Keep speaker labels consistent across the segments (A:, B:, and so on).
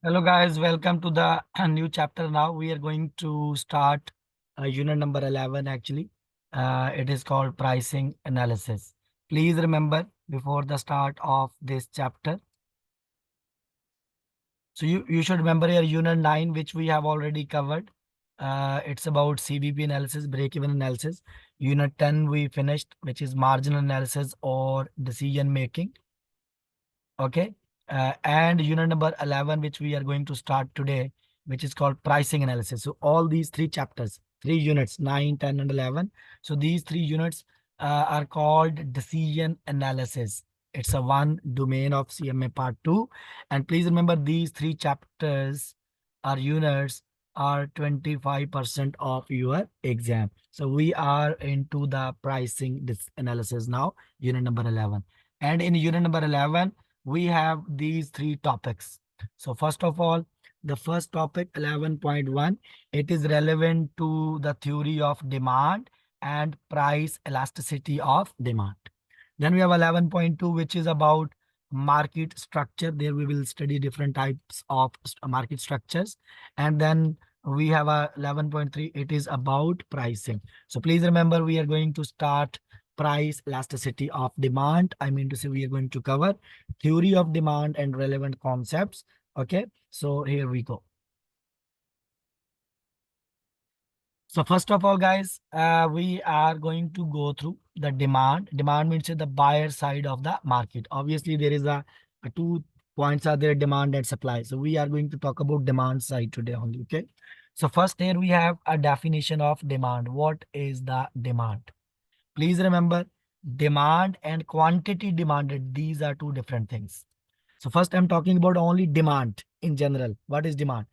A: Hello guys, welcome to the new chapter. Now we are going to start unit number 11 actually. It is called pricing analysis. Please remember before the start of this chapter. So you should remember your unit 9 which we have already covered. It's about CVP analysis, break-even analysis. Unit 10 we finished, which is margin analysis or decision making. Okay. And unit number 11, which we are going to start today, which is called pricing analysis. So all these three chapters, three units, 9, 10, and 11. So these three units are called decision analysis. It's a one domain of CMA part 2. And please remember these three chapters or units are 25% of your exam. So we are into the pricing analysis now, unit number 11. And in unit number 11, we have these three topics. So first of all, the first topic 11.1, it is relevant to the theory of demand and price elasticity of demand. Then we have 11.2, which is about market structure. There we will study different types of market structures. And then we have a 11.3, it is about pricing. So please remember, we are going to start price elasticity of demand. I mean to say we are going to cover theory of demand and relevant concepts. Okay, so here we go. So first of all, guys, we are going to go through the demand. Demand means the buyer side of the market. Obviously, there is a two points are there, demand and supply. So we are going to talk about demand side today only. Okay. So first here we have a definition of demand. What is the demand? Please remember, demand and quantity demanded. These are two different things. So first I'm talking about only demand in general. What is demand?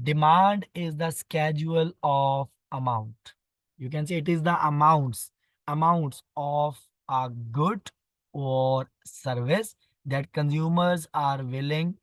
A: Demand is the schedule of amount. You can say it is the amounts of a good or service that consumers are willing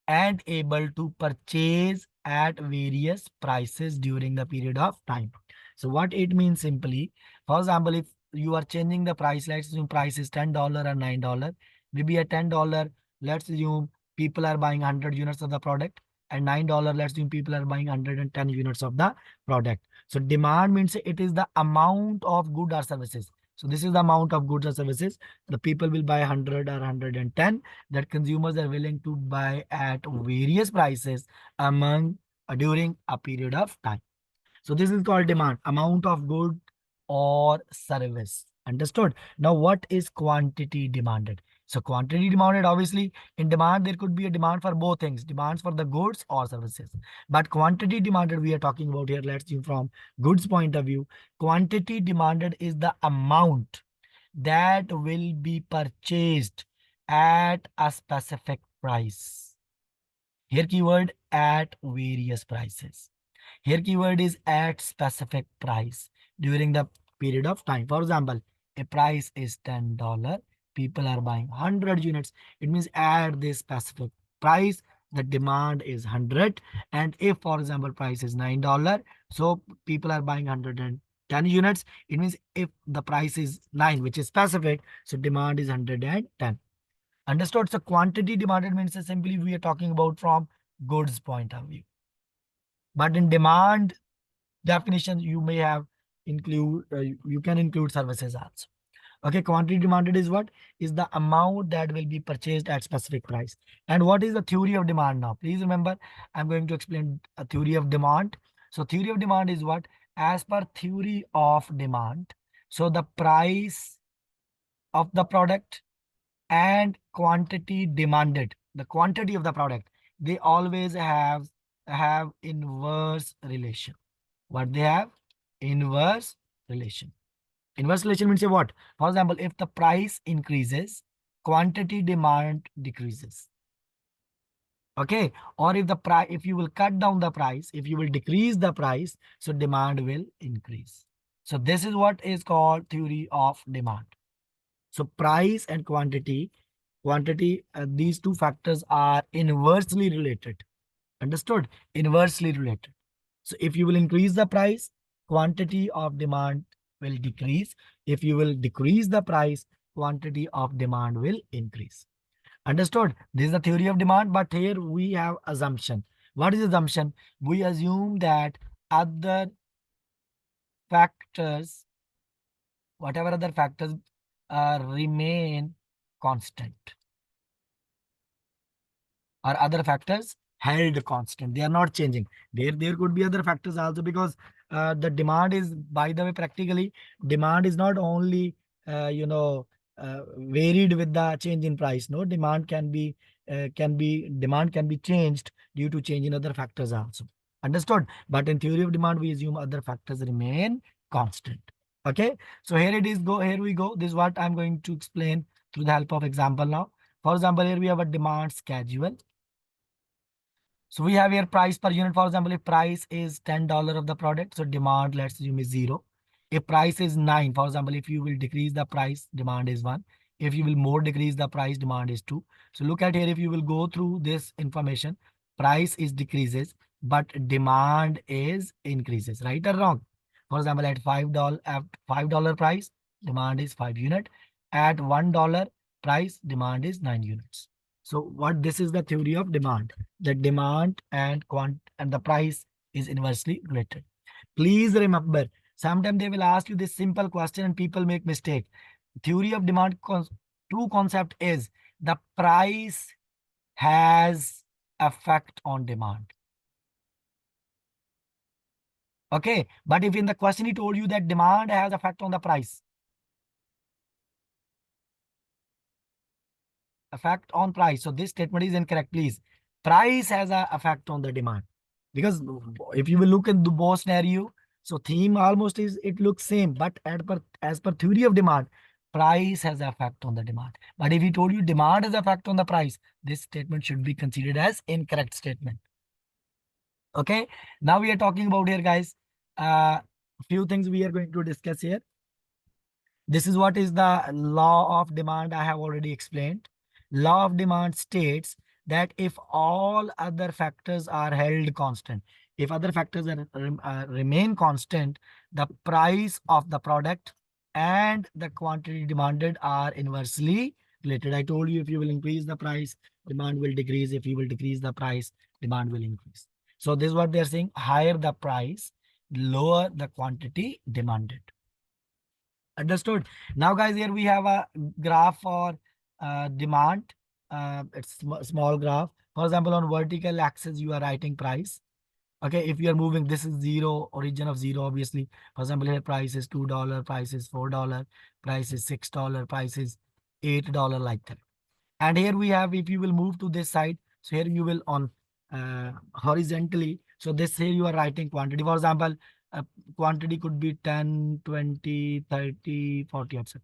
A: and able to purchase at various prices during the period of time. So what it means simply, for example, if you are changing the price, let's assume price is $10 or $9, maybe at $10, let's assume people are buying 100 units of the product, and $9, let's assume people are buying 110 units of the product. So demand means it is the amount of goods or services. So this is the amount of goods or services. The people will buy 100 or 110 that consumers are willing to buy at various prices among during a period of time. So this is called demand, amount of good or service. Understood? Now, what is quantity demanded? So quantity demanded, obviously, in demand, there could be a demand for both things, demands for the goods or services. But quantity demanded, we are talking about here, let's see from goods point of view. Quantity demanded is the amount that will be purchased at a specific price. Here keyword at various prices. Here keyword is at specific price during the period of time. For example, a price is $10. People are buying 100 units. It means at this specific price, the demand is 100. And if, for example, price is $9, so people are buying 110 units. It means if the price is 9, which is specific, so demand is 110. Understood? So quantity demanded means simply we are talking about from goods point of view. But in demand definition, you may have include, you can include services also. Okay, quantity demanded is what? Is the amount that will be purchased at specific price. And what is the theory of demand now? Please remember, I'm going to explain a theory of demand. So theory of demand is what? As per theory of demand, so the price of the product and quantity demanded, the quantity of the product, they always have inverse relation. What they have? Inverse relation. Inverse relation means what? For example, if the price increases, quantity demand decreases. Okay. Or if the price, if you will cut down the price, if you will decrease the price, so demand will increase. So this is what is called theory of demand. So price and quantity, these two factors are inversely related. Understood? Inversely related. So if you will increase the price, quantity of demand will decrease. If you will decrease the price, quantity of demand will increase. Understood? This is the theory of demand, but here we have assumption. What is assumption? We assume that other factors, whatever other factors remain constant, or other factors held constant. They are not changing. There could be other factors also, because the demand is, by the way, practically demand is not only varied with the change in price. No, demand can be changed due to change in other factors also. Understood? But in theory of demand, we assume other factors remain constant. Okay. So here it is. Here we go. This is what I'm going to explain through the help of example now. For example, here we have a demand schedule. So we have here price per unit. For example, if price is $10 of the product, so demand, let's assume, is 0. If price is 9, for example, if you will decrease the price, demand is 1. If you will more decrease the price, demand is 2. So look at here, if you will go through this information, price is decreases, but demand is increases, right or wrong? For example, at $5 price, demand is 5 unit. At $1 price, demand is 9 units. So what, this is the theory of demand. The demand and the price is inversely related. Please remember, sometimes they will ask you this simple question and people make mistake. Theory of demand, true concept is the price has effect on demand. Okay, but if in the question he told you that demand has effect on the price, effect on price, so this statement is incorrect, please. Price has a effect on the demand, because if you will look at the both scenario, so theme almost is, it looks same, but as per theory of demand, price has effect on the demand. But if he told you demand has effect on the price, this statement should be considered as incorrect statement. Okay, now we are talking about here, guys, few things we are going to discuss here. This is what is the law of demand. I have already explained. Law of demand states that if all other factors are held constant, if other factors remain constant, the price of the product and the quantity demanded are inversely related. I told you, if you will increase the price, demand will decrease. If you will decrease the price, demand will increase. So this is what they're saying: higher the price, lower the quantity demanded. Understood? Now, guys, here we have a graph for demand. It's small graph. For example, on vertical axis, you are writing price. Okay, if you are moving, this is 0, origin of 0, obviously. For example, here price is $2, price is $4, price is $6, price is $8, like that. And here we have, if you will move to this side, so here you will on horizontally. So this, here you are writing quantity. For example, quantity could be 10, 20, 30, 40, etc.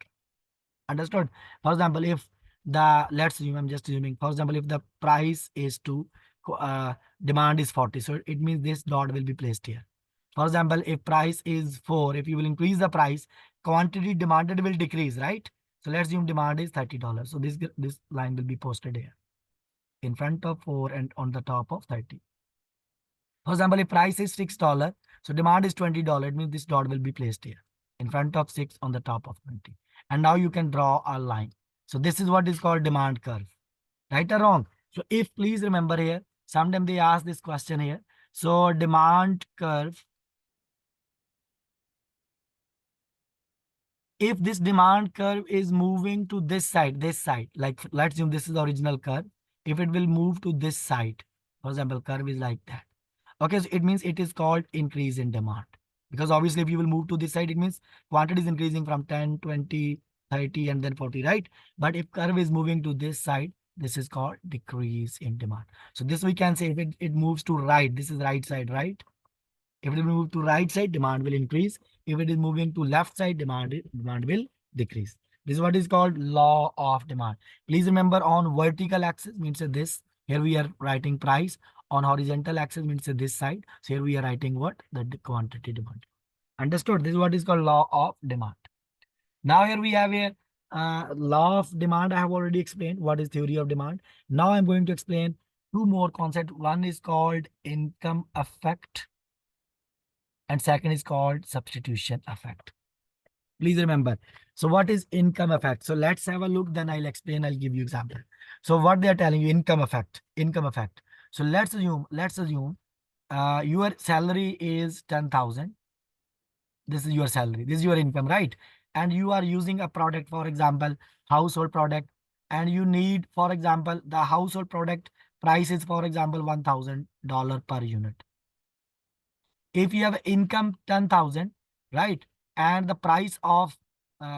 A: Understood? For example, if the, let's assume, I'm just assuming, for example, if the price is 2, demand is 40, so it means this dot will be placed here. For example, if price is 4, if you will increase the price, quantity demanded will decrease, right? So let's assume demand is $30. So this line will be posted here in front of 4 and on the top of 30. For example, if price is $6, so demand is $20, it means this dot will be placed here in front of 6 on the top of 20. And now you can draw a line. So this is what is called demand curve. Right or wrong? So if, please remember here, sometimes they ask this question here. So demand curve, if this demand curve is moving to this side, like let's assume this is the original curve. If it will move to this side, for example, curve is like that. Okay, so it means it is called increase in demand. Because obviously if you will move to this side, it means quantity is increasing from 10, 20, 30, and then 40, right? But if curve is moving to this side, this is called decrease in demand. So this we can say, if it moves to right, this is right side, right? If it will move to right side, demand will increase. If it is moving to left side, demand will decrease. This is what is called law of demand. Please remember, on vertical axis means this. Here we are writing price. On horizontal axis means this side. So here we are writing what? The quantity demand. Understood? This is what is called law of demand. Now here we have here law of demand. I have already explained what is theory of demand. Now I'm going to explain two more concepts. One is called income effect, and second is called substitution effect. Please remember. So what is income effect? So let's have a look, then I'll explain, I'll give you example. So what they are telling you, income effect, income effect. So let's assume your salary is 10,000. This is your salary. This is your income, right? And you are using a product, for example, household product, and you need, for example, the household product price is, for example, $1,000 per unit. If you have income 10,000, right? And the price of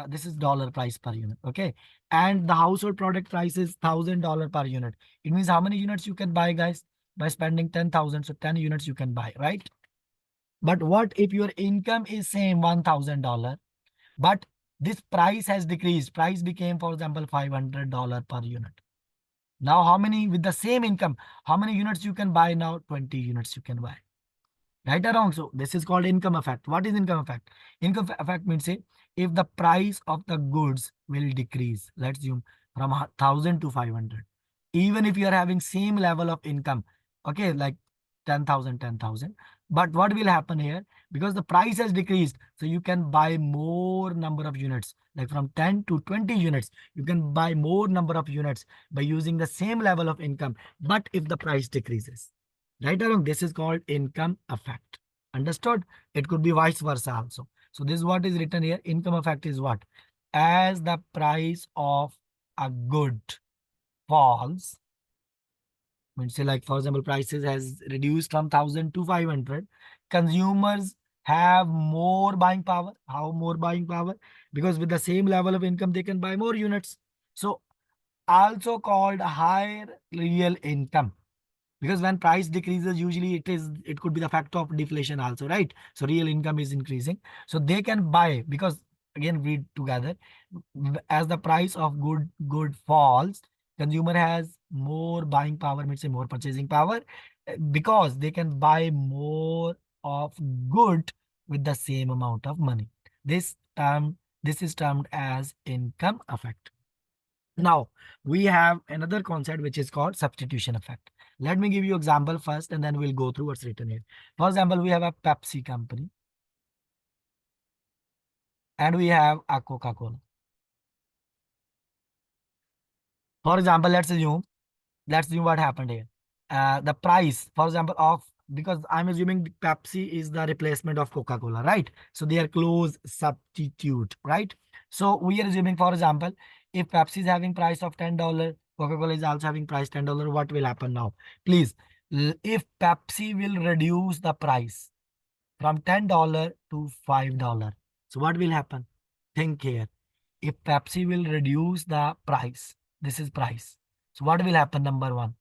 A: this is dollar price per unit, okay? And the household product price is $1,000 per unit. It means how many units you can buy, guys? By spending 10,000, so 10 units you can buy, right? But what if your income is same $1,000, but this price has decreased? Price became, for example, $500 per unit. Now, how many with the same income? How many units you can buy now? 20 units you can buy. Right or wrong? So this is called income effect. What is income effect? Income effect means, say, if the price of the goods will decrease, let's assume from 1,000 to 500, even if you are having same level of income, okay, like 10,000, 10,000. But what will happen here? Because the price has decreased, so you can buy more number of units, like from 10 to 20 units. You can buy more number of units by using the same level of income, but if the price decreases. Right or wrong? This is called income effect. Understood? It could be vice versa also. So this is what is written here. Income effect is what? As the price of a good falls, means say, like, for example, prices has reduced from 1,000 to 500, consumers have more buying power. How more buying power? Because with the same level of income, they can buy more units. So also called higher real income. Because when price decreases, usually it could be the factor of deflation also, right? So real income is increasing, so they can buy, because again read together, as the price of good falls, consumer has more buying power, means say more purchasing power, because they can buy more of good with the same amount of money. This is termed as income effect. Now, we have another concept which is called substitution effect. Let me give you example first, and then we'll go through what's written here. For example, we have a Pepsi company, and we have a Coca-Cola. For example, let's assume what happened here. The price, for example, of, because I'm assuming Pepsi is the replacement of Coca-Cola, right? So they are close substitute, right? So we are assuming, for example, if Pepsi is having price of $10, Coca-Cola is also having price $10, what will happen now? Please, if Pepsi will reduce the price from $10 to $5, so what will happen? Think here. If Pepsi will reduce the price, this is price. So what will happen? Number one,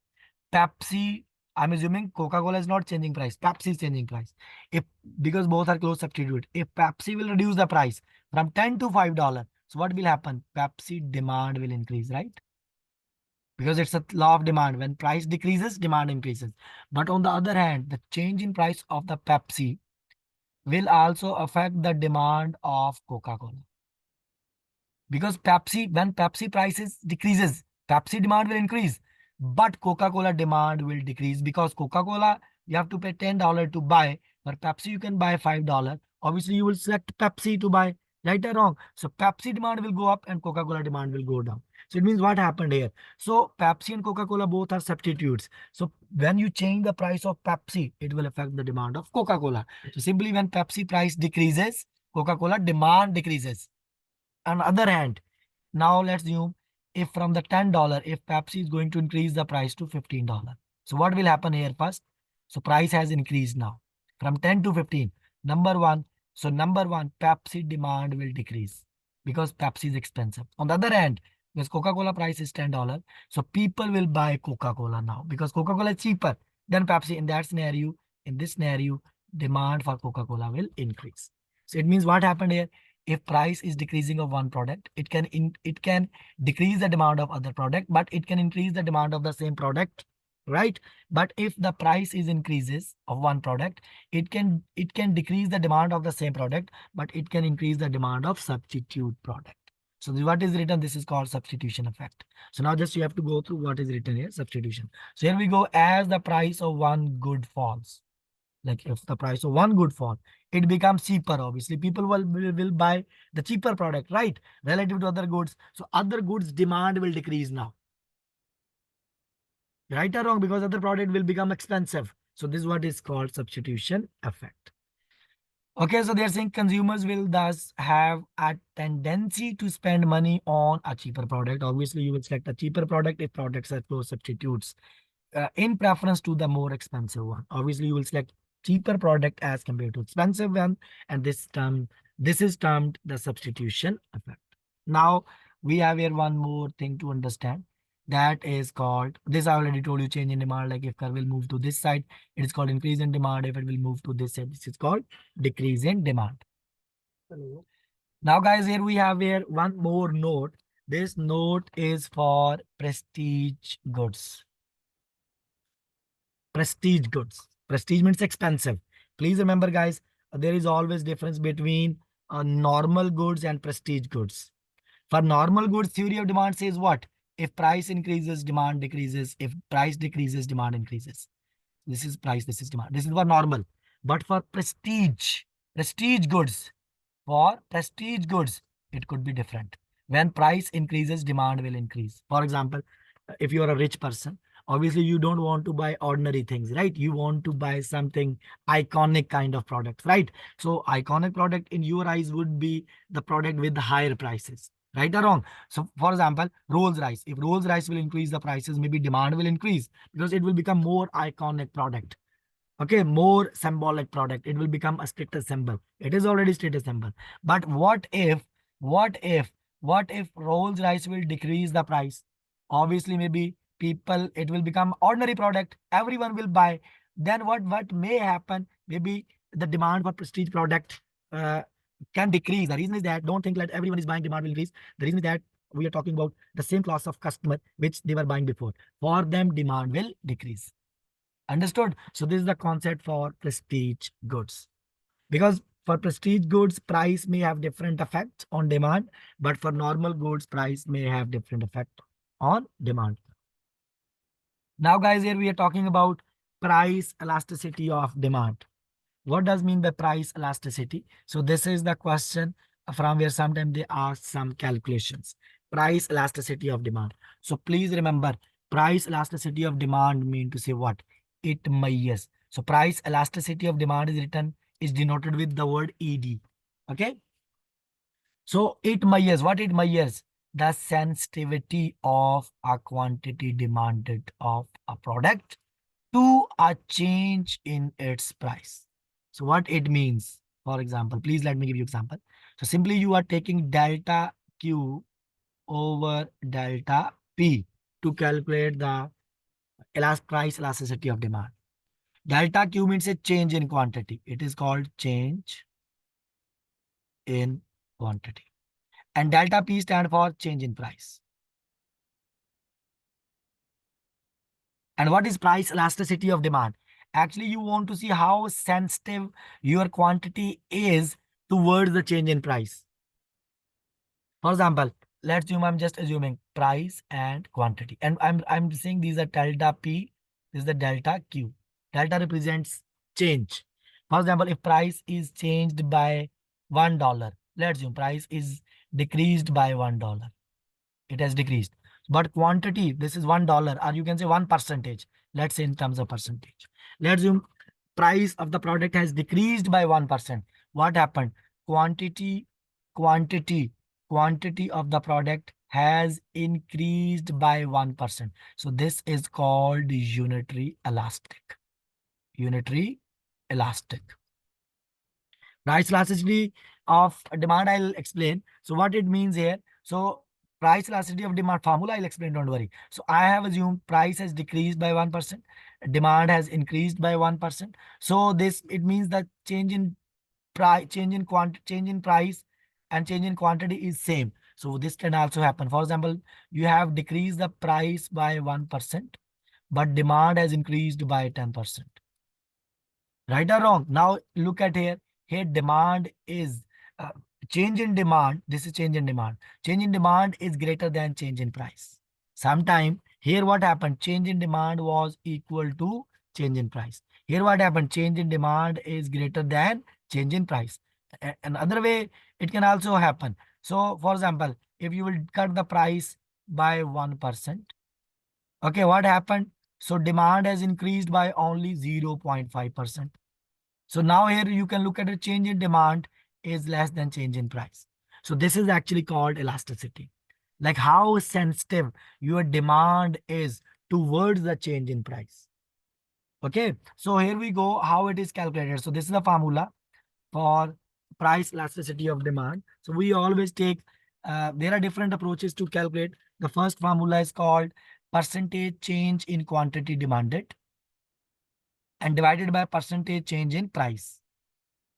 A: Pepsi, I'm assuming Coca-Cola is not changing price. Pepsi is changing price. If, because both are close substitute. If Pepsi will reduce the price from 10 to $5, so what will happen? Pepsi demand will increase, right? Because it's a law of demand. When price decreases, demand increases. But on the other hand, the change in price of the Pepsi will also affect the demand of Coca-Cola. Because Pepsi, when Pepsi prices decreases, Pepsi demand will increase, but Coca-Cola demand will decrease, because Coca-Cola you have to pay $10 to buy, but Pepsi you can buy $5. Obviously, you will select Pepsi to buy, right or wrong? So Pepsi demand will go up and Coca-Cola demand will go down. So it means what happened here? So Pepsi and Coca-Cola both are substitutes. So when you change the price of Pepsi, it will affect the demand of Coca-Cola. So simply when Pepsi price decreases, Coca-Cola demand decreases. On the other hand, now let's assume, if from the $10, if Pepsi is going to increase the price to $15. So what will happen here first? So price has increased now from 10 to 15. Number one, so number one, Pepsi demand will decrease because Pepsi is expensive. On the other hand, because Coca-Cola price is $10, so people will buy Coca-Cola now because Coca-Cola is cheaper than Pepsi. In this scenario, demand for Coca-Cola will increase. So it means what happened here? If price is decreasing of one product, it can decrease the demand of other product, but it can increase the demand of the same product, right? But if the price is increases of one product, it can decrease the demand of the same product, but it can increase the demand of substitute product. So what is written? This is called substitution effect. So now just you have to go through what is written here, substitution. So here we go. As the price of one good falls, like if the price of one good fall, it becomes cheaper. Obviously, people will buy the cheaper product, right? Relative to other goods. So other goods demand will decrease now. Right or wrong? Because other product will become expensive. So this is what is called substitution effect. Okay, so they're saying consumers will thus have a tendency to spend money on a cheaper product. Obviously, you will select a cheaper product if products have close substitutes in preference to the more expensive one. Obviously, you will select cheaper product as compared to expensive one, and this is termed the substitution effect. Now we have here one more thing to understand. That is called, this I already told you, change in demand. Like if curve will move to this side, it is called increase in demand. If it will move to this side, this is called decrease in demand. Now, guys, here we have here one more note. This note is for prestige goods. Prestige goods. Prestige means expensive. Please remember, guys, there is always difference between normal goods and prestige goods. For normal goods, theory of demand says what? If price increases, demand decreases. If price decreases, demand increases. This is price, this is demand. This is for normal. But for prestige goods, for prestige goods, it could be different. When price increases, demand will increase. For example, if you are a rich person, obviously you don't want to buy ordinary things, right? You want to buy something iconic kind of product, right? So iconic product in your eyes would be the product with the higher prices, right or wrong? So for example, Rolls Royce. If Rolls Royce will increase the prices, maybe demand will increase because it will become more iconic product. Okay, more symbolic product. It will become a status symbol. It is already status symbol. But what if, what if Rolls Royce will decrease the price? Obviously, maybe people, it will become ordinary product. Everyone will buy. Then what may happen? Maybe the demand for prestige product uh, can decrease. The reason is that don't think that everyone is buying, demand will increase. The reason is that we are talking about the same class of customer which they were buying before. For them, demand will decrease. Understood? So this is the concept for prestige goods. Because for prestige goods, price may have different effects on demand, but for normal goods, price may have different effect on demand. Now, guys, here we are talking about price elasticity of demand. What does mean by price elasticity? So this is the question from where sometimes they ask some calculations. Price elasticity of demand. So please remember, price elasticity of demand mean to say what? It measures. So price elasticity of demand is written, is denoted with the word ED. Okay. So it measures, what it measures? The sensitivity of a quantity demanded of a product to a change in its price. So what it means, for example, please let me give you example. So simply you are taking delta Q over delta P to calculate the price elasticity of demand. Delta Q means a change in quantity. It is called change in quantity. And delta P stand for change in price. And what is price elasticity of demand? Actually, you want to see how sensitive your quantity is towards the change in price. For example, let's assume, I'm just assuming price and quantity. And I'm saying these are delta P, this is the delta Q. Delta represents change. For example, if price is changed by $1, let's assume price is decreased by $1. It has decreased. But quantity, this is $1, or you can say 1%. Let's say in terms of percentage. Let's assume price of the product has decreased by 1%. What happened? Quantity, quantity, quantity of the product has increased by 1%. So this is called unitary elastic. Unitary elastic. Price elasticity of demand, I'll explain. So what it means here. So price elasticity of demand formula, I'll explain, don't worry. So I have assumed price has decreased by 1%, demand has increased by 1%. So this, it means that change in price, change in price and change in quantity is same. So this can also happen. For example, you have decreased the price by 1%, but demand has increased by 10%. Right or wrong? Now look at here. Here demand is uh, change in demand. This is change in demand. Change in demand is greater than change in price. Sometime here what happened? Change in demand was equal to change in price. Here what happened? Change in demand is greater than change in price. Another way it can also happen. So for example, if you will cut the price by 1%, okay, what happened? So demand has increased by only 0.5%. So now here you can look at a change in demand is less than change in price. So this is actually called elasticity. Like how sensitive your demand is towards the change in price. Okay. So here we go, how it is calculated. So this is the formula for price elasticity of demand. So we always take, there are different approaches to calculate. The first formula is called percentage change in quantity demanded and divided by percentage change in price.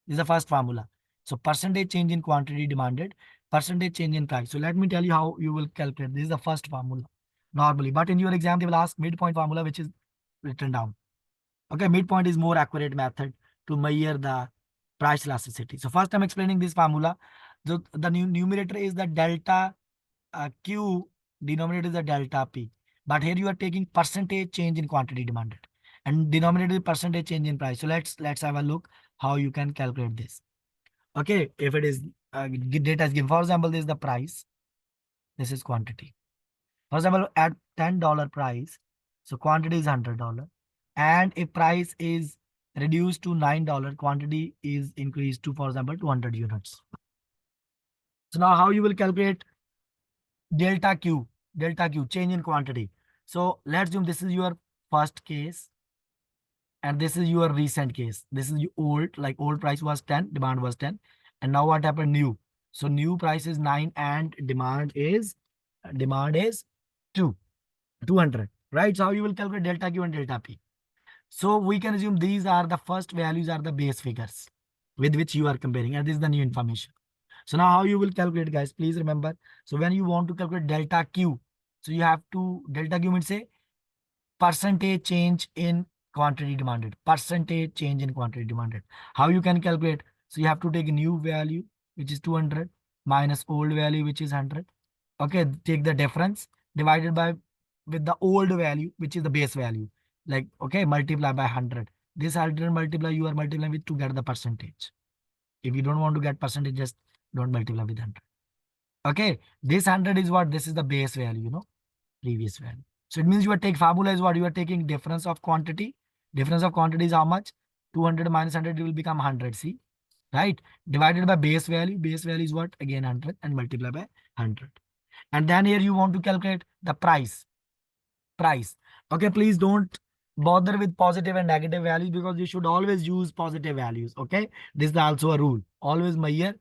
A: This is the first formula. So percentage change in quantity demanded, percentage change in price. So let me tell you how you will calculate. This is the first formula normally, but in your exam, they will ask midpoint formula, which is written down. Okay, midpoint is more accurate method to measure the price elasticity. So first I'm explaining this formula. The numerator is the delta Q, denominator is the delta P. But here you are taking percentage change in quantity demanded and denominator is percentage change in price. So let's have a look how you can calculate this. Okay, if it is data is given, for example, this is the price, this is quantity. For example, at $10 price, so quantity is $100. And if price is reduced to $9, quantity is increased to, for example, 200 units. So now how you will calculate delta Q, change in quantity. So let's assume this is your first case and this is your recent case. This is old, like old price was 10, demand was 10. And now what happened new? So new price is 9 and demand is 2, 200, right? So how you will calculate delta Q and delta P? So we can assume these are the first values are the base figures with which you are comparing, and this is the new information. So now how you will calculate, guys? Please remember. So when you want to calculate delta Q, so you have to delta Q means say percentage change in quantity demanded. Percentage change in quantity demanded. How you can calculate? So you have to take a new value, which is 200, minus old value, which is 100. Okay, take the difference divided by with the old value, which is the base value. Like, okay, multiply by 100. This 100 multiply, you are multiplying with to get the percentage. If you don't want to get percentage, just don't multiply with 100. Okay, this 100 is what? This is the base value, previous value. So it means you are taking formula is what? You are taking difference of quantity. Difference of quantity is how much? 200 minus 100, it will become 100. See, right? Divided by base value. Base value is what? Again 100 and multiply by 100. And then here you want to calculate the price. Okay, please don't bother with positive and negative values because you should always use positive values. Okay, this is also a rule. Always measure,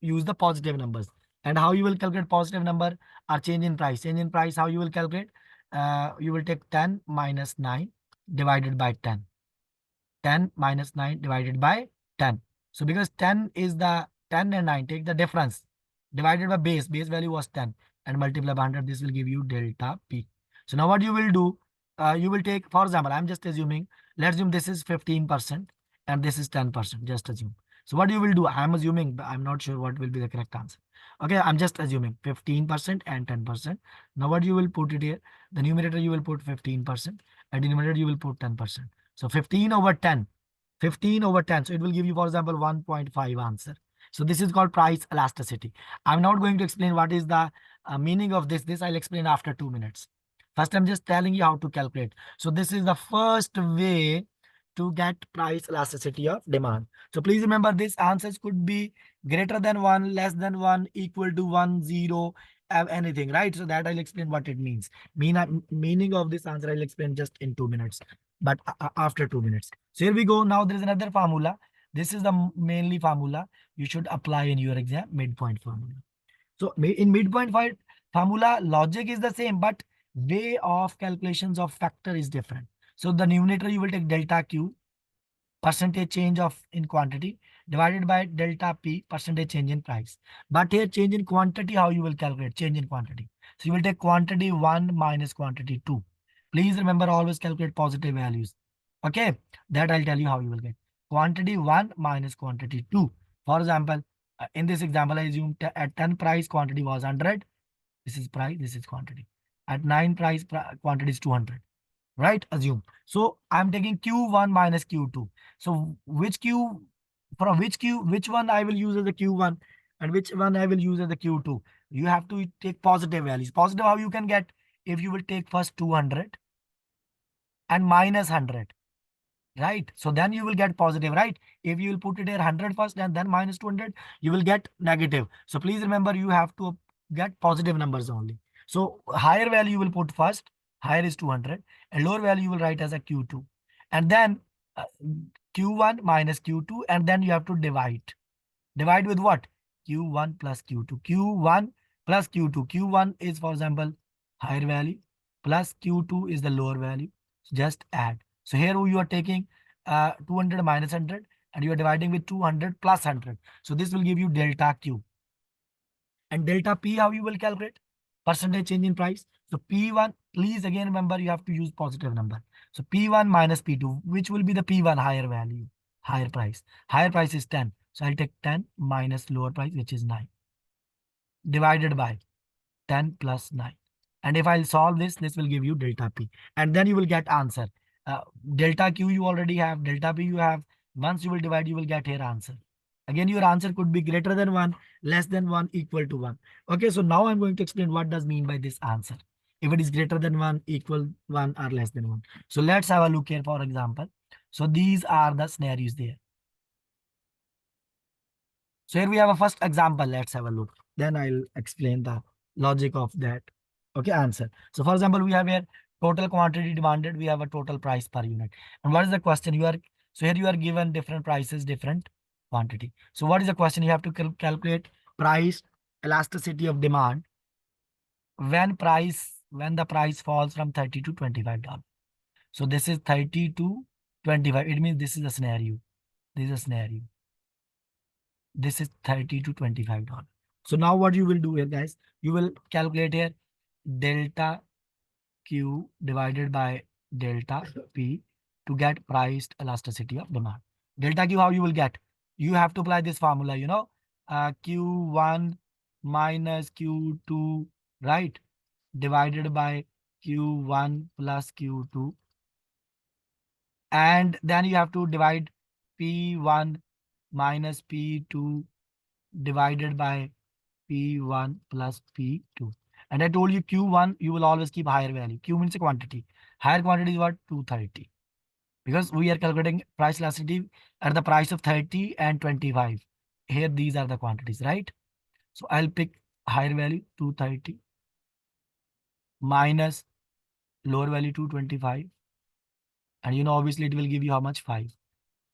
A: use the positive numbers. And how you will calculate positive number are change in price. Change in price, how you will calculate? You will take 10 minus 9 divided by 10. 10 minus 9 divided by 10. So because 10 is the 10 and 9, take the difference divided by base. Base value was 10 and multiply by 100. This will give you delta P. So now what you will do, you will take, for example, I'm just assuming, let's assume this is 15% and this is 10%, just assume. So what you will do, I'm assuming, but I'm not sure what will be the correct answer. Okay, I'm just assuming 15% and 10%. Now what you will put it here, the numerator you will put 15% and denominator you will put 10%. So 15 over 10, 15 over 10. So it will give you, for example, 1.5 answer. So this is called price elasticity. I'm not going to explain what is the meaning of this. This I'll explain after 2 minutes. First, I'm just telling you how to calculate. So this is the first way to get price elasticity of demand. So please remember this answers could be greater than 1, less than 1, equal to 1, 0, anything, right? So that I'll explain what it means. Meaning of this answer I'll explain just in 2 minutes, but after 2 minutes. So here we go. Now there is another formula. This is the mainly formula you should apply in your exam, midpoint formula. So in midpoint formula, logic is the same, but way of calculations of factor is different. So the numerator you will take delta Q, percentage change of in quantity, divided by delta P, percentage change in price. But here change in quantity, how you will calculate change in quantity? So you will take quantity 1 minus quantity 2. Please remember always calculate positive values. Okay, that I'll tell you how you will get. Quantity 1 minus quantity 2. For example, in this example, I assume at 10 price quantity was 100. This is price, this is quantity. At 9 price, quantity is 200. Right? Assume. So I'm taking Q1 minus Q2. So which one I will use as the Q1 and which one I will use as the Q2? You have to take positive values. Positive, how you can get? If you will take first 200 and minus 100. Right? So then you will get positive, right? If you will put it here 100 first and then minus 200, you will get negative. So please remember, you have to get positive numbers only. So higher value you will put first, higher is 200, and lower value you will write as a Q2. And then uh, Q1 minus Q2, and then you have to divide. Divide with what? Q1 plus Q2. Q1 plus Q2. Q1 is, for example, higher value, plus Q2 is the lower value. So just add. So here you are taking 200 minus 100, and you are dividing with 200 plus 100. So this will give you delta Q. And delta P, how you will calculate? Percentage change in price. So P1, please again remember, you have to use positive number. So P1 minus P2, which will be the P1 higher value, higher price. Higher price is 10. So I'll take 10 minus lower price, which is 9, divided by 10 plus 9. And if I'll solve this, this will give you delta P. And then you will get answer. Delta Q you already have, delta P you have. Once you will divide, you will get here answer. Again, your answer could be greater than 1, less than 1, equal to 1. Okay, so now I'm going to explain what does mean by this answer. If it is greater than 1, equal 1, or less than 1. So let's have a look here, for example. So these are the scenarios there. So here we have a first example. Let's have a look. Then I'll explain the logic of that. Okay, answer. So for example, we have here total quantity demanded. We have a total price per unit. And what is the question? So here you are given different prices, different quantity. So what is the question? You have to calculate price elasticity of demand when the price falls from 30 to $25. So this is 30 to 25. It means this is a scenario. This is a scenario. This is 30 to $25. So now what you will do here, guys, you will calculate here delta Q divided by delta P to get price elasticity of demand. Delta Q, how you will get? You have to apply this formula, Q1 minus Q2, right? Divided by Q1 plus Q2. And then you have to divide P1 minus P2 divided by P1 plus P2. And I told you Q1, you will always keep higher value. Q means a quantity. Higher quantity is what? 230. Because we are calculating price elasticity at the price of 30 and 25. Here, these are the quantities, right? So I'll pick higher value, 230, minus lower value, 225. And obviously it will give you how much? 5.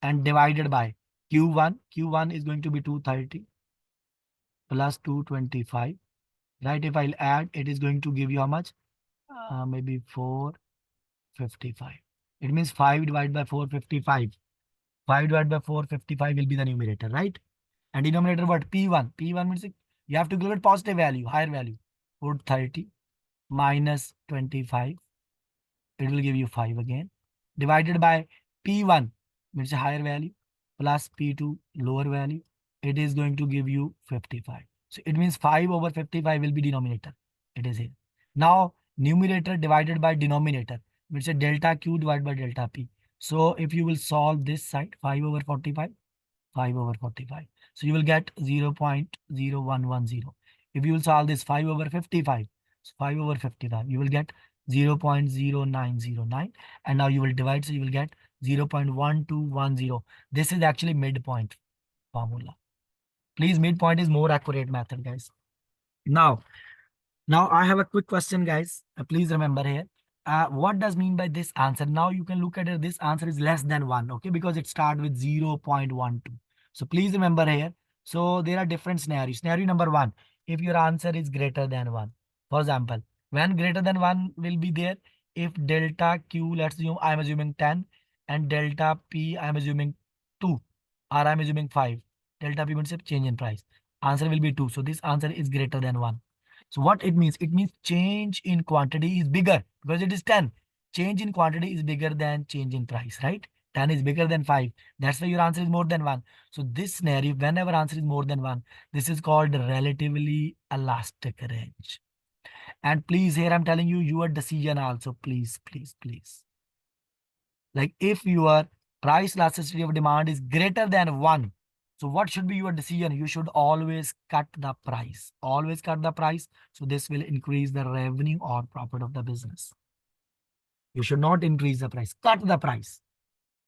A: And divided by Q1. Q1 is going to be 230 plus 225. Right? If I'll add, it is going to give you how much? Maybe 455. It means 5 divided by 455. 5 divided by 455 will be the numerator, right? And denominator what? P1. P1 means you have to give it positive value, higher value. Put 30 minus 25. It will give you 5 again. Divided by P1 means a higher value plus P2 lower value. It is going to give you 55. So it means 5 over 55 will be denominator. It is here. Now numerator divided by denominator means a delta Q divided by delta P. So if you will solve this side, 5 over 45, 5 over 45. So you will get 0.0110. If you will solve this 5 over 55, so 5 over 55, you will get 0.0909. And now you will divide, so you will get 0.1210. This is actually midpoint formula. Please, midpoint is more accurate method, guys. Now I have a quick question, guys. Please remember here. What does mean by this answer? Now you can look at it. This answer is less than 1, okay? Because it starts with 0.12. So please remember here. So there are different scenarios. Scenario number 1, if your answer is greater than 1. For example, when greater than 1 will be there, if delta Q, let's assume I'm assuming 10, and delta P, I'm assuming 2, or I'm assuming 5. Delta P means a change in price. Answer will be 2. So this answer is greater than 1. So what it means? It means change in quantity is bigger because it is 10. Change in quantity is bigger than change in price, right? 10 is bigger than 5. That's why your answer is more than 1. So this scenario, whenever answer is more than 1, this is called relatively elastic range. And please, here I'm telling you your decision also. Please, please, please. Like if your price elasticity of demand is greater than 1, so what should be your decision? You should always cut the price. Always cut the price. So this will increase the revenue or profit of the business. You should not increase the price. Cut the price.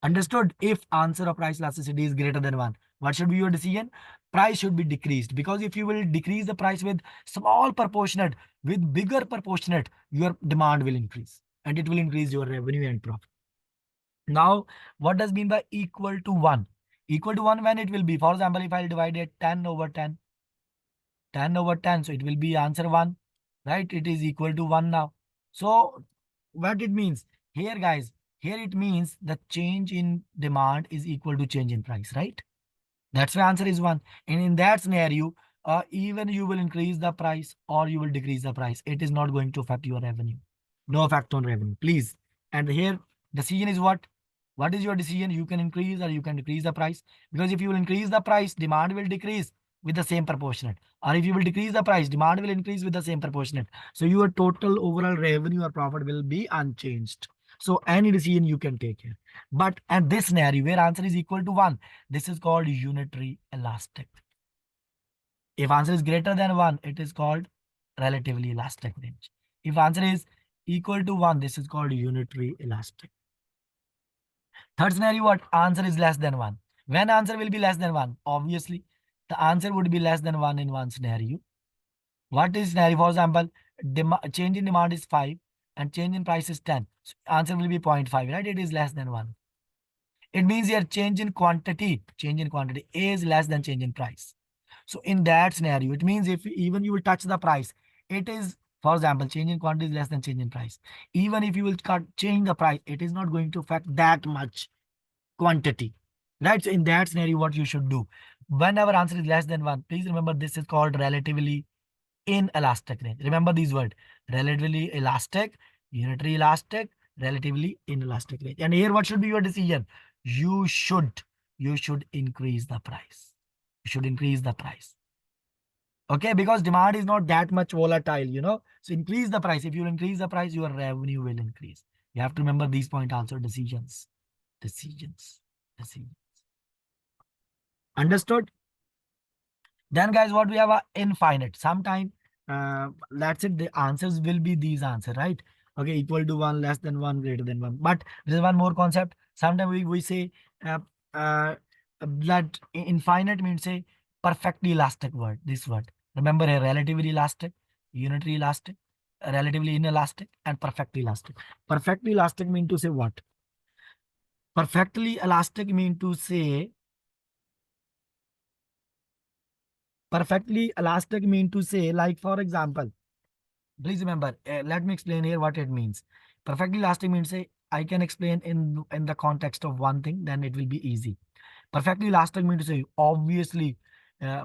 A: Understood? If answer of price elasticity is greater than 1, what should be your decision? Price should be decreased, because if you will decrease the price with small proportionate, with bigger proportionate, your demand will increase and it will increase your revenue and profit. Now, what does mean by equal to 1? Equal to 1 when it will be, for example, if I'll divide it 10 over 10, 10 over 10, so it will be answer 1, right? It is equal to 1 now. So what it means here, guys, here it means the change in demand is equal to change in price, right? That's why answer is 1. And in that scenario, even you will increase the price or you will decrease the price, it is not going to affect your revenue. No effect on revenue, please. And here, decision is what? What is your decision? You can increase or you can decrease the price. Because if you will increase the price, demand will decrease with the same proportionate. Or if you will decrease the price, demand will increase with the same proportionate. So your total overall revenue or profit will be unchanged. So any decision you can take here. But at this scenario where answer is equal to 1, this is called unitary elastic. If answer is greater than 1, it is called relatively elastic range. If answer is equal to 1, this is called unitary elastic. Third scenario, what? Answer is less than 1. When answer will be less than 1? Obviously, the answer would be less than 1 in one scenario. What is scenario? For example, change in demand is 5 and change in price is 10. So answer will be 0.5, right? It is less than 1. It means your change in quantity is less than change in price. So in that scenario, it means if even you will touch the price, it is, for example, change in quantity is less than change in price. Even if you will change the price, it is not going to affect that much quantity, right? So in that scenario, what you should do, whenever answer is less than 1, please remember this is called relatively inelastic range. Remember these words: relatively elastic, unitary elastic, relatively inelastic range. And here, what should be your decision? You should increase the price. You should increase the price. Okay, because demand is not that much volatile. So increase the price. If you increase the price, your revenue will increase. You have to remember these points also. Decisions. Understood? Then, guys, what we have a infinite. Sometime, that's it. The answers will be these answer, right? Okay, equal to 1, less than 1, greater than 1. But there's one more concept. Sometimes we say uh, that infinite means a perfectly elastic word. This word. Remember, a relatively elastic, unitary elastic, relatively inelastic, and perfectly elastic. Perfectly elastic mean to say what? Perfectly elastic mean to say like, for example, please remember, let me explain here what it means. Perfectly elastic means say I can explain in the context of one thing, then it will be easy. Perfectly elastic means to say, obviously,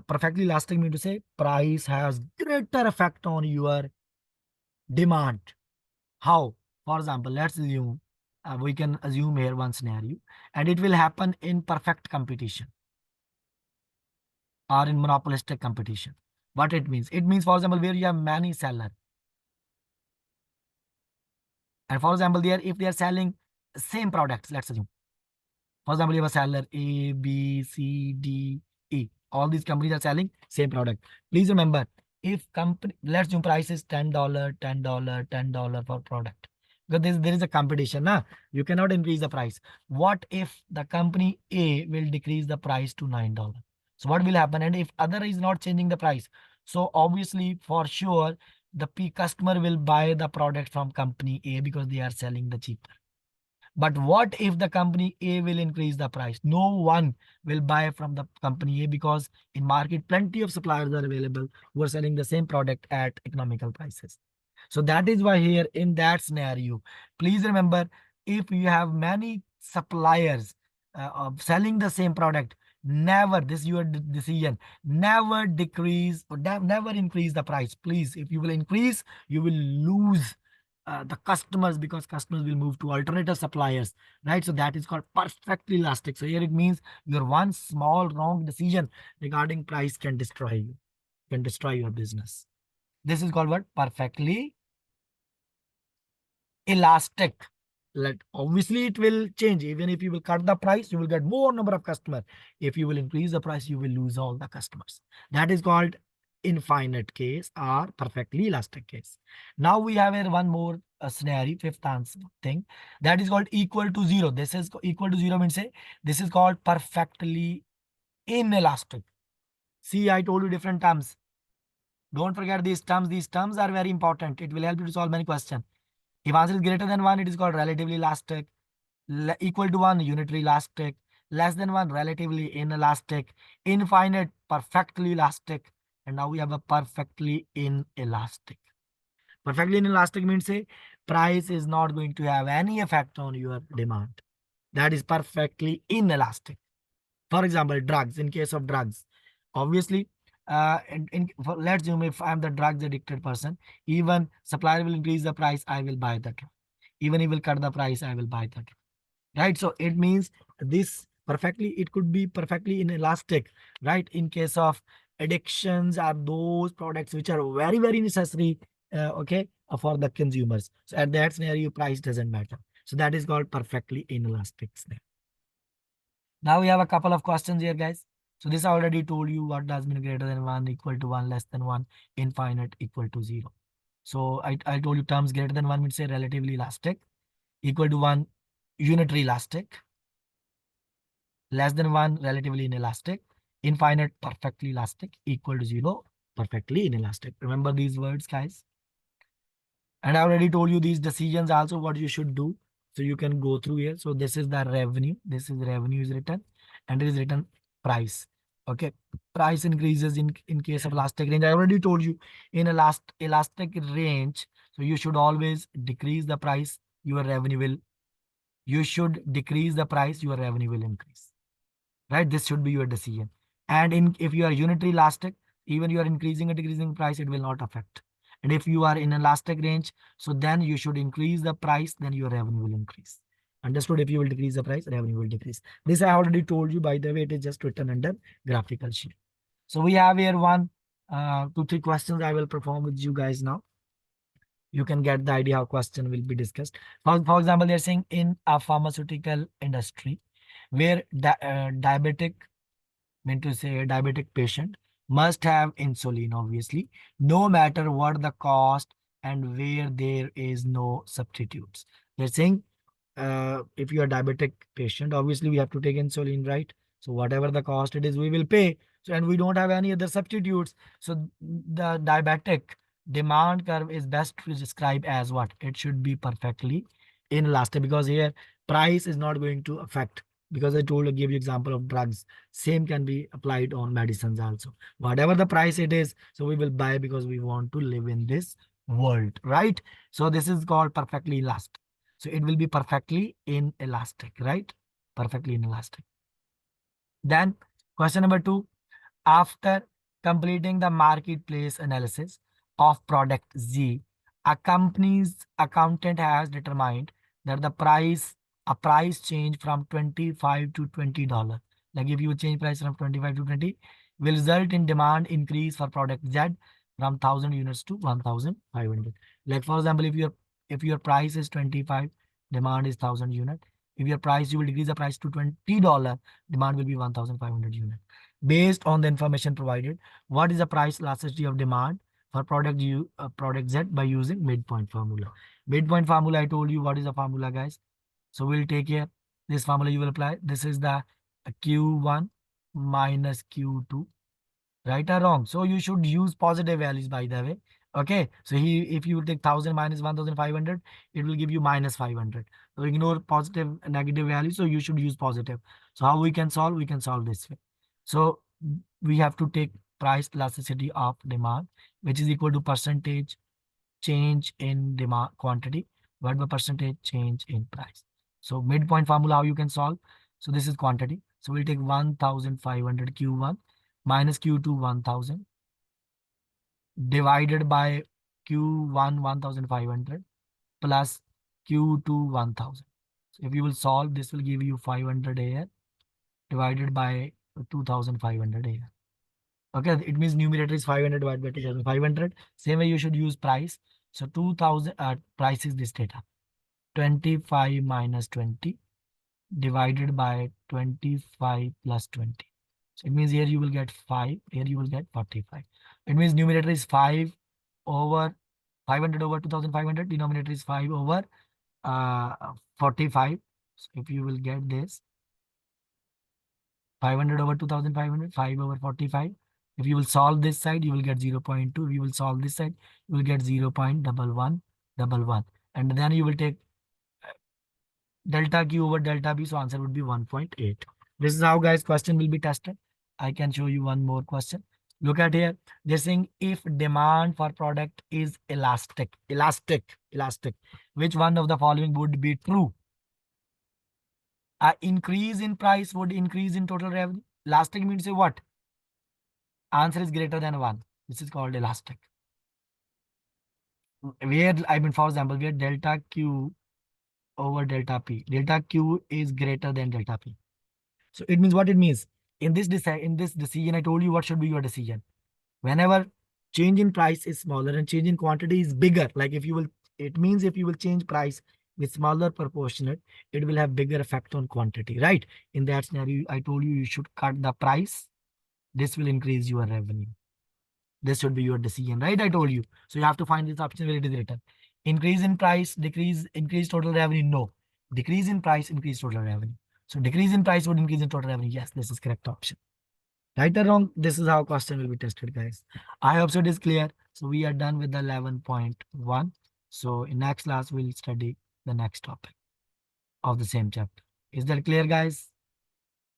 A: perfectly elastic means to say price has greater effect on your demand. How? For example, let's assume, we can assume here one scenario, and it will happen in perfect competition or in monopolistic competition. What it means? It means, for example, where you have many sellers. And for example, if they are selling same products, let's assume. For example, you have a seller A, B, C, D, E. All these companies are selling same product. Please remember, if company, let's assume price is $10, $10, $10 for product. Because there is a competition, nah? You cannot increase the price. What if the company A will decrease the price to $9? So what will happen? And if other is not changing the price, so obviously for sure the P customer will buy the product from company A because they are selling the cheaper. But what if the company A will increase the price? No one will buy from the company A because in market plenty of suppliers are available who are selling the same product at economical prices. So that is why here in that scenario, please remember, if you have many suppliers of selling the same product, never, this is your decision, never decrease or never increase the price. Please, if you will increase, you will lose the customers, because customers will move to alternative suppliers, right? So that is called perfectly elastic. So here it means your one small wrong decision regarding price can destroy you, can destroy your business. This is called what? Perfectly elastic. Like, obviously it will change. Even if you will cut the price, you will get more number of customers. If you will increase the price, you will lose all the customers. That is called infinite case or perfectly elastic case. Now we have here one more scenario, fifth answer thing, that is called equal to zero. This is equal to zero means say this is called perfectly inelastic. See, I told you different terms. Don't forget these terms. These terms are very important. It will help you to solve many questions. If answer is greater than 1, it is called relatively elastic. Equal to 1, unitary elastic. Less than 1, relatively inelastic. Infinite, perfectly elastic. And now we have a perfectly inelastic. Perfectly inelastic means say price is not going to have any effect on your demand. That is perfectly inelastic. For example, drugs. In case of drugs, obviously, let's assume if I'm the drugs addicted person, even supplier will increase the price, I will buy the drug. Even he will cut the price, I will buy the drug. Right? So it means this perfectly, it could be perfectly inelastic, right? In case of addictions are those products which are very, very necessary, okay, for the consumers. So at that scenario, price doesn't matter. So that is called perfectly inelastic scenario. Now we have a couple of questions here, guys. So this I already told you what does mean greater than 1, equal to 1, less than 1, infinite, equal to 0. So I told you terms greater than 1 means say relatively elastic, equal to 1, unitary elastic, less than 1, relatively inelastic, infinite, perfectly elastic, equal to 0, perfectly inelastic. Remember these words, guys. And I already told you these decisions also what you should do. So you can go through here. So this is the revenue. This is revenue is written and it is written price. Okay. Price increases in case of elastic range. I already told you in a last elastic range. So you should always decrease the price. Your revenue will, you should decrease the price. Your revenue will increase. Right? This should be your decision. And if you are unitary elastic, even you are increasing or decreasing price, it will not affect. And if you are in elastic range, so then you should increase the price, then your revenue will increase. Understood? If you will decrease the price, revenue will decrease. This I already told you, by the way, it is just written under graphical sheet. So we have here one, two, three questions I will perform with you guys now. You can get the idea how question will be discussed. For example, they're saying in a pharmaceutical industry where diabetic, meant to say a diabetic patient must have insulin, obviously, no matter what the cost and where there is no substitutes. They're saying if you are diabetic patient, obviously we have to take insulin, right? So whatever the cost it is, we will pay. So and we don't have any other substitutes. So the diabetic demand curve is best to describe as what? It should be perfectly inelastic because here price is not going to affect, because I told to give you example of drugs. Same can be applied on medicines also. Whatever the price it is, so we will buy because we want to live in this world, right? So this is called perfectly elastic. So it will be perfectly inelastic, right? Perfectly inelastic. Then question number 2, after completing the marketplace analysis of product Z, a company's accountant has determined that a price change from 25 to $20, like if you change price from 25 to 20, will result in demand increase for product Z from 1,000 units to 1,500. Like for example, if your price is 25, demand is 1,000 unit. If your price, you will decrease the price to $20, demand will be 1,500 unit. Based on the information provided, what is the price elasticity of demand for product Z by using midpoint formula? Midpoint formula, I told you what is the formula, guys. So we'll take here this formula you will apply. This is the Q1 minus Q2, right or wrong? So you should use positive values, by the way. Okay, so if you take 1,000 minus 1,500, it will give you minus 500. So ignore positive and negative values. So you should use positive. So how we can solve? We can solve this way. So we have to take price elasticity of demand, which is equal to percentage change in demand quantity divided by percentage change in price. So midpoint formula, how you can solve? So this is quantity. So we'll take 1,500 Q1 minus Q2 1,000 divided by Q1 1,500 plus Q2 1,000. So if you will solve, this will give you 500 here divided by 2,500 here. Okay, it means numerator is 500 divided by 2,500. Same way you should use price. So 2,000 price is this data. 25 minus 20 divided by 25 plus 20. So it means here you will get 5, here you will get 45. It means numerator is 5 over 500 over 2500. Denominator is 5 over 45. So if you will get this, 500 over 2500, 5 over 45. If you will solve this side, you will get 0.2. If you will solve this side, you will get 0.1111. And then you will take delta Q over delta B. So answer would be 1.8. This is how, guys, question will be tested. I can show you one more question. Look at here. They're saying if demand for product is elastic, which one of the following would be true? A increase in price would increase in total revenue. Elastic means what? Answer is greater than 1. This is called elastic. Where, I mean, for example, where delta Q over delta P. Delta Q is greater than delta P. So it means what it means. In this decision, I told you what should be your decision. Whenever change in price is smaller and change in quantity is bigger, like if you will, it means if you will change price with smaller proportionate, it will have bigger effect on quantity, right? In that scenario, I told you should cut the price. This will increase your revenue. This should be your decision, right? I told you. So you have to find this option where it is written. Increase in price, increase total revenue. No. Decrease in price, increase total revenue. So decrease in price would increase in total revenue. Yes, this is correct option. Right or wrong? This is how question will be tested, guys. I hope so it is clear. So we are done with the 11.1. So in next class, we'll study the next topic of the same chapter. Is that clear, guys?